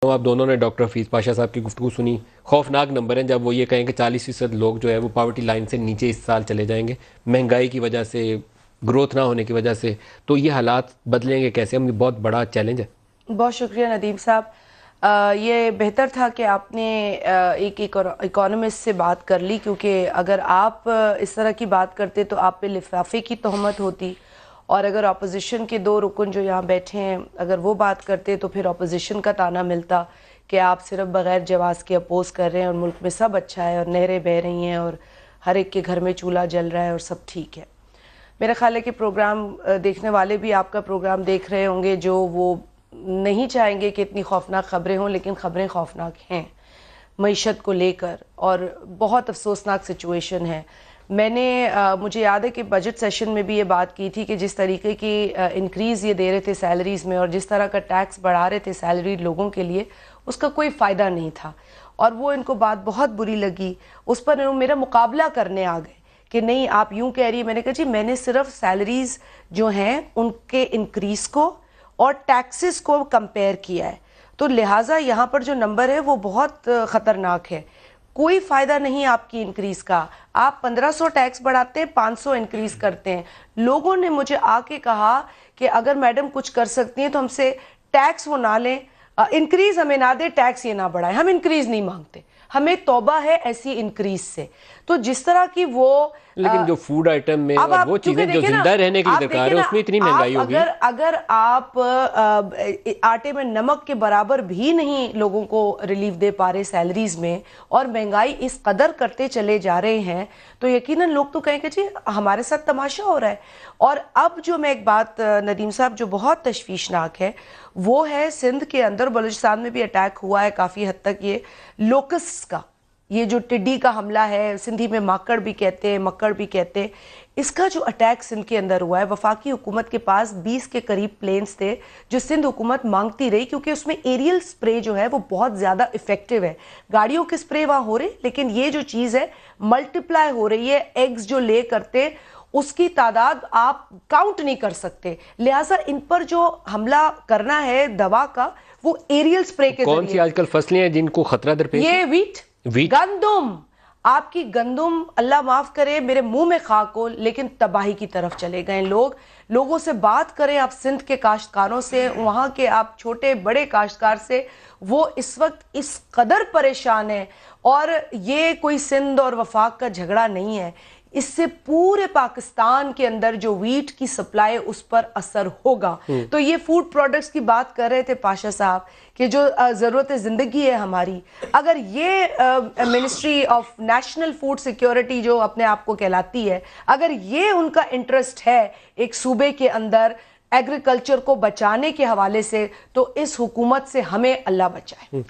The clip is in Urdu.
آپ دونوں نے ڈاکٹر حفیظ پاشا صاحب کی گفتگو سنی. خوفناک نمبر ہیں جب وہ یہ کہیں کہ 40% لوگ جو ہے وہ پاورٹی لائن سے نیچے اس سال چلے جائیں گے مہنگائی کی وجہ سے, گروتھ نہ ہونے کی وجہ سے. تو یہ حالات بدلیں گے کیسے؟ ہم بہت بڑا چیلنج ہے. بہت شکریہ ندیم صاحب. یہ بہتر تھا کہ آپ نے ایک اکانومسٹ سے بات کر لی, کیونکہ اگر آپ اس طرح کی بات کرتے تو آپ پہ لفافے کی تہمت ہوتی, اور اگر اپوزیشن کے دو رکن جو یہاں بیٹھے ہیں اگر وہ بات کرتے تو پھر اپوزیشن کا تانا ملتا کہ آپ صرف بغیر جواز کے اپوز کر رہے ہیں اور ملک میں سب اچھا ہے اور نہریں بہہ رہی ہیں اور ہر ایک کے گھر میں چولہا جل رہا ہے اور سب ٹھیک ہے. میرا خیال ہے کہ پروگرام دیکھنے والے بھی آپ کا پروگرام دیکھ رہے ہوں گے جو وہ نہیں چاہیں گے کہ اتنی خوفناک خبریں ہوں, لیکن خبریں خوفناک ہیں معیشت کو لے کر, اور بہت افسوسناک سچویشن ہے. میں نے مجھے یاد ہے کہ بجٹ سیشن میں بھی یہ بات کی تھی کہ جس طریقے کی انکریز یہ دے رہے تھے سیلریز میں اور جس طرح کا ٹیکس بڑھا رہے تھے سیلری لوگوں کے لیے, اس کا کوئی فائدہ نہیں تھا, اور وہ ان کو بات بہت بری لگی. اس پر میرا مقابلہ کرنے آ گئے کہ نہیں آپ یوں کہہ رہی ہے. میں نے کہا جی میں نے صرف سیلریز جو ہیں ان کے انکریز کو اور ٹیکسز کو کمپیئر کیا ہے, تو لہٰذا یہاں پر جو نمبر ہے وہ بہت خطرناک ہے. کوئی فائدہ نہیں آپ کی انکریز کا. آپ 1500 ٹیکس بڑھاتے ہیں, 500 انکریز کرتے ہیں. لوگوں نے مجھے آ کے کہا کہ اگر میڈم کچھ کر سکتی ہیں تو ہم سے ٹیکس وہ نہ لیں, انکریز ہمیں نہ دے, ٹیکس یہ نہ بڑھائیں. ہم انکریز نہیں مانگتے, ہمیں توبہ ہے ایسی انکریز سے. تو جس طرح کی وہ لیکن جو فوڈ آئٹم میں اور وہ چیزیں جو زندہ رہنے کے لیے درکار ہے اس میں اتنی مہنگائی ہوگی. اگر آپ آٹے میں نمک کے برابر بھی نہیں لوگوں کو ریلیف دے پا رہے سیلریز میں, اور مہنگائی اس قدر کرتے چلے جا رہے ہیں, تو یقیناً لوگ تو کہیں کہ جی ہمارے ساتھ تماشا ہو رہا ہے. اور اب جو میں ایک بات ندیم صاحب جو بہت تشویشناک ہے وہ ہے سندھ کے اندر, بلوچستان میں بھی اٹیک ہوا ہے کافی حد تک. یہ لوکس کا یہ جو ٹڈی کا حملہ ہے, سندھی میں ماکڑ بھی کہتے ہیں, مکڑ بھی کہتے ہیں, اس کا جو اٹیک سندھ کے اندر ہوا ہے, وفاقی حکومت کے پاس 20 کے قریب پلینز تھے جو سندھ حکومت مانگتی رہی, کیونکہ اس میں ایریل سپرے جو ہے وہ بہت زیادہ افیکٹو ہے. گاڑیوں کے سپرے وہاں ہو رہے, لیکن یہ جو چیز ہے ملٹیپلائی ہو رہی ہے. ایگز جو لے کرتے اس کی تعداد آپ کاؤنٹ نہیں کر سکتے. لہٰذا ان پر جو حملہ کرنا ہے دوا کا وہ ایریل سپرے کے ذریعے. کون سی آج کل فصلیں ہیں جن کو خطرہ درپیش ہے؟ یہ ویٹ, گندم. آپ کی گندم اللہ معاف کرے میرے منہ میں خاک ہو, لیکن تباہی کی طرف چلے گئے لوگ. لوگوں سے بات کریں آپ سندھ کے کاشتکاروں سے, وہاں کے آپ چھوٹے بڑے کاشتکار سے, وہ اس وقت اس قدر پریشان ہیں. اور یہ کوئی سندھ اور وفاق کا جھگڑا نہیں ہے, اس سے پورے پاکستان کے اندر جو ویٹ کی سپلائی اس پر اثر ہوگا. تو یہ فوڈ پروڈکٹس کی بات کر رہے تھے پاشا صاحب کہ جو ضرورت زندگی ہے ہماری, اگر یہ ministry of national food security جو اپنے آپ کو کہلاتی ہے, اگر یہ ان کا انٹرسٹ ہے ایک صوبے کے اندر ایگریکلچر کو بچانے کے حوالے سے, تو اس حکومت سے ہمیں اللہ بچائے.